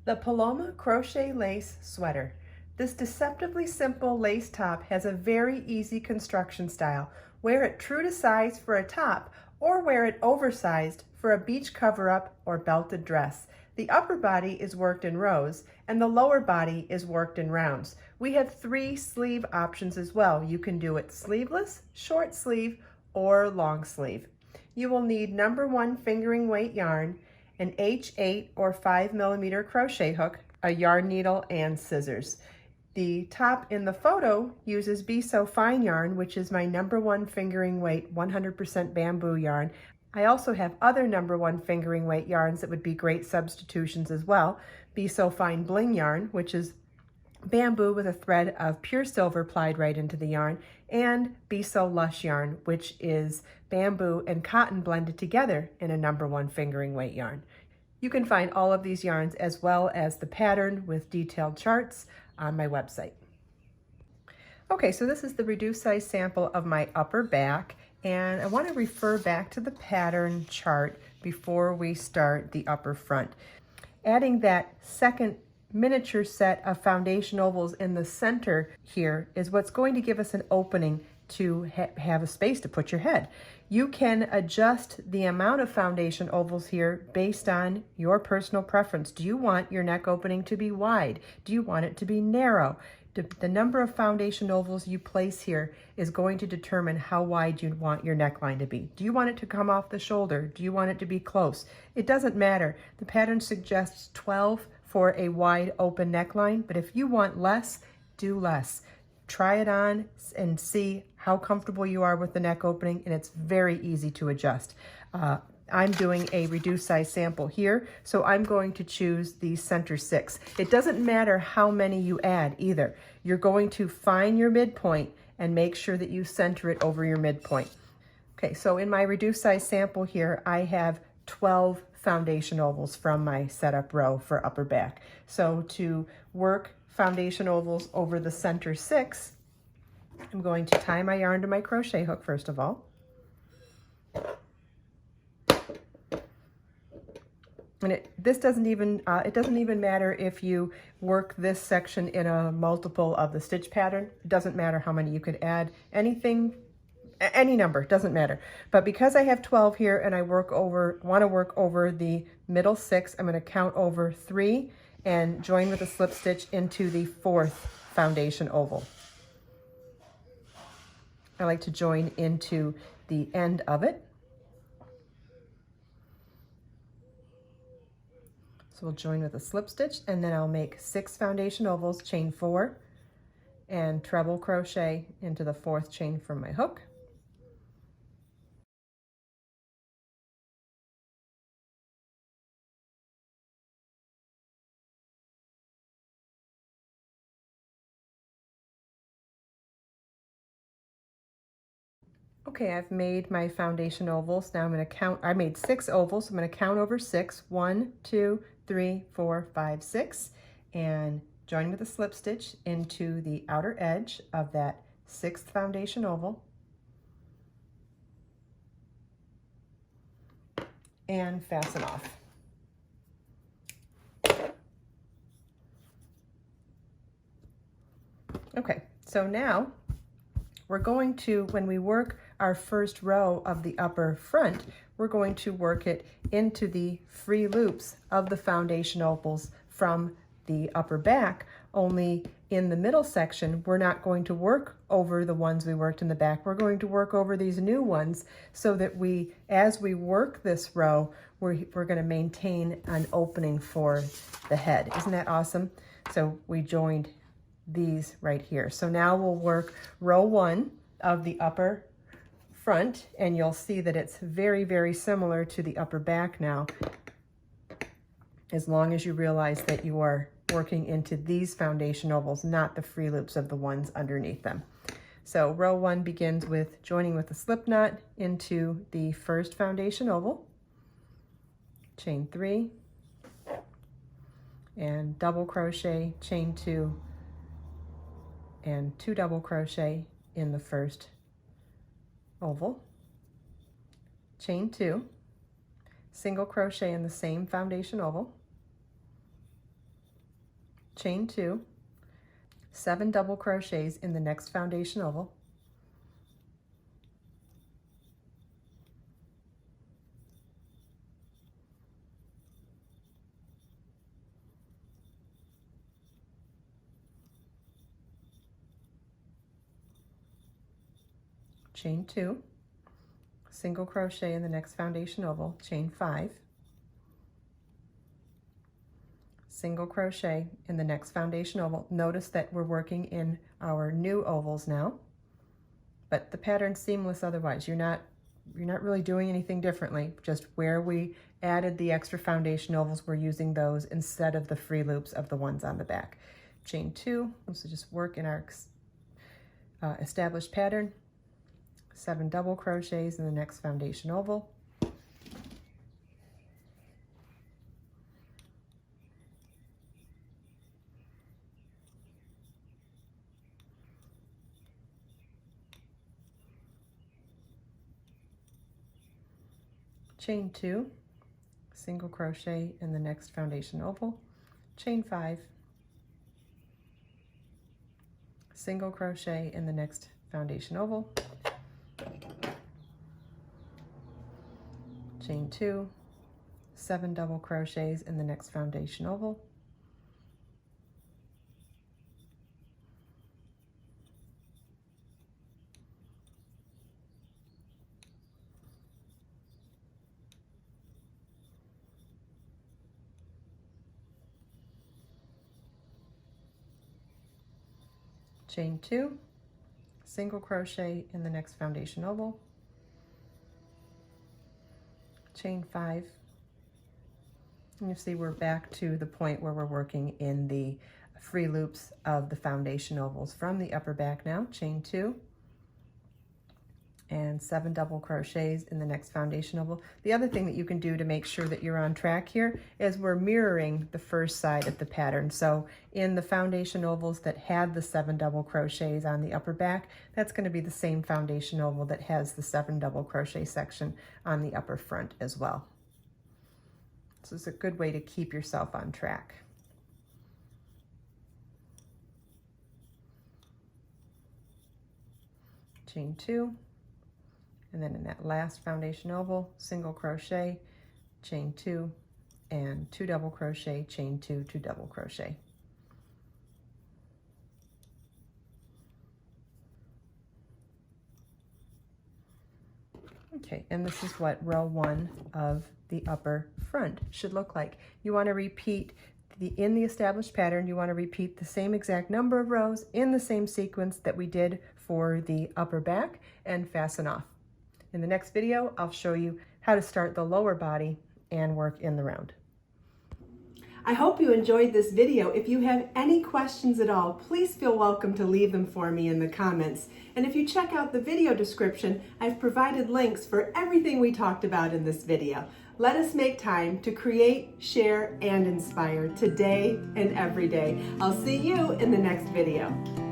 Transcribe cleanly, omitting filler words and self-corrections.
The Paloma Crochet Lace Sweater. This deceptively simple lace top has a very easy construction style. Wear it true to size for a top or wear it oversized for a beach cover-up or belted dress. The upper body is worked in rows and the lower body is worked in rounds. We have 3 sleeve options as well. You can do it sleeveless, short sleeve, or long sleeve. You will need number 1 fingering weight yarn, an H8 or 5mm crochet hook, a yarn needle, and scissors. The top in the photo uses Be So Fine yarn, which is my number 1 fingering weight 100% bamboo yarn. I also have other number 1 fingering weight yarns that would be great substitutions as well. Be So Fine Bling yarn, which is bamboo with a thread of pure silver plied right into the yarn, and Be So Lush yarn, which is bamboo and cotton blended together in a number 1 fingering weight yarn. You can find all of these yarns as well as the pattern with detailed charts on my website. Okay, so this is the reduced size sample of my upper back, and I want to refer back to the pattern chart before we start the upper front. Adding that second miniature set of foundation ovals in the center here is what's going to give us an opening to have a space to put your head. You can adjust the amount of foundation ovals here based on your personal preference. Do you want your neck opening to be wide? Do you want it to be narrow? The number of foundation ovals you place here is going to determine how wide you want your neckline to be. Do you want it to come off the shoulder? Do you want it to be close? It doesn't matter. The pattern suggests 12 for a wide open neckline, but if you want less, do less. Try it on and see how comfortable you are with the neck opening, and it's very easy to adjust. I'm doing a reduced size sample here, so I'm going to choose the center 6. It doesn't matter how many you add either. You're going to find your midpoint and make sure that you center it over your midpoint. Okay, so in my reduced size sample here, I have 12 foundation ovals from my setup row for upper back. So to work foundation ovals over the center 6, I'm going to tie my yarn to my crochet hook first of all. And it doesn't even matter if you work this section in a multiple of the stitch pattern. It doesn't matter how many you could add. Anything, any number, doesn't matter. But because I have 12 here and I want to work over the middle 6, I'm going to count over 3 and join with a slip stitch into the 4th foundation oval. I like to join into the end of it. So we'll join with a slip stitch, and then I'll make 6 foundation ovals, chain 4, and treble crochet into the 4th chain from my hook. Okay, I've made my foundation ovals. Now I'm going to count. I made 6 ovals. So I'm going to count over 6. 1, 2, 3, 4, 5, 6, and join with a slip stitch into the outer edge of that 6th foundation oval, and fasten off. Okay, so now we're going to, when we work our first row of the upper front, we're going to work it into the free loops of the foundation ovals from the upper back, only in the middle section, we're not going to work over the ones we worked in the back. We're going to work over these new ones so that as we work this row, we're going to maintain an opening for the head. Isn't that awesome? So we joined these right here. So now we'll work row 1 of the upper front, and you'll see that it's very, very similar to the upper back now, as long as you realize that you are working into these foundation ovals, not the free loops of the ones underneath them. So row 1 begins with joining with a slip knot into the 1st foundation oval, chain 3, and double crochet, chain 2, and 2 double crochet in the 1st oval, chain 2, single crochet in the same foundation oval, chain 2, 7 double crochets in the next foundation oval, chain 2, single crochet in the next foundation oval, chain 5, single crochet in the next foundation oval. Notice that we're working in our new ovals now, but the pattern's seamless otherwise. You're not really doing anything differently. Just where we added the extra foundation ovals, we're using those instead of the free loops of the ones on the back. Chain 2, so just work in our established pattern, 7 double crochets in the next foundation oval, chain 2, single crochet in the next foundation oval, chain 5, single crochet in the next foundation oval, chain 2, 7 double crochets in the next foundation oval, chain 2, single crochet in the next foundation oval, chain 5, and you see we're back to the point where we're working in the free loops of the foundation ovals from the upper back now, chain 2, and 7 double crochets in the next foundation oval. The other thing that you can do to make sure that you're on track here is we're mirroring the first side of the pattern. So in the foundation ovals that had the 7 double crochets on the upper back, that's going to be the same foundation oval that has the 7 double crochet section on the upper front as well. So it's a good way to keep yourself on track. Chain 2, and then in that last foundation oval, single crochet, chain 2, and 2 double crochet, chain 2, 2 double crochet. Okay, and this is what row 1 of the upper front should look like. You want to repeat in the established pattern, you want to repeat the same exact number of rows in the same sequence that we did for the upper back and fasten off. In the next video, I'll show you how to start the lower body and work in the round. I hope you enjoyed this video. If you have any questions at all, please feel welcome to leave them for me in the comments. And if you check out the video description, I've provided links for everything we talked about in this video. Let us make time to create, share, and inspire today and every day. I'll see you in the next video.